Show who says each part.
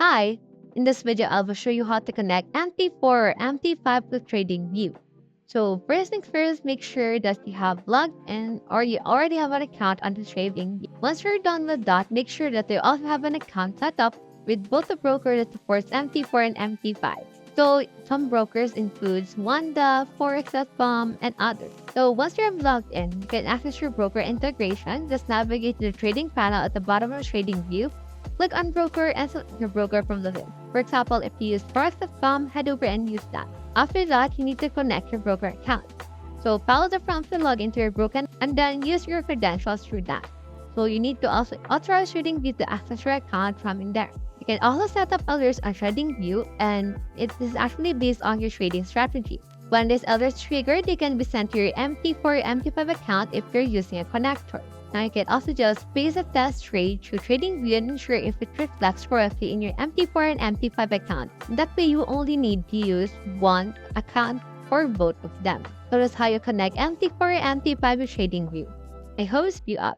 Speaker 1: Hi, in this video I will show you how to connect MT4 or MT5 to TradingView. So first things first, make sure that you have logged in or you already have an account on the TradingView. Once you're done with that, make sure that you also have an account set up with both the broker that supports MT4 and MT5. So some brokers includes Wanda, Forex.com, and others. So once you're logged in, you can access your broker integration. Just navigate to the trading panel at the bottom of the TradingView. Click on broker and select your broker from the list. For example, if you use Forex.com, head over and use that. After that, you need to connect your broker account. So follow the prompts to log into your broker and then use your credentials through that. So you need to also authorize TradingView to access your account from in there. You can also set up alerts on TradingView, and it is actually based on your trading strategy. When these alerts triggered, they can be sent to your MT4 or MT5 account if you're using a connector. Now you can also just place a test trade through TradingView and ensure if it reflects correctly in your MT4 and MT5 account. That way, you only need to use one account for both of them. So that's how you connect MT4 and MT5 with TradingView. I hope you up.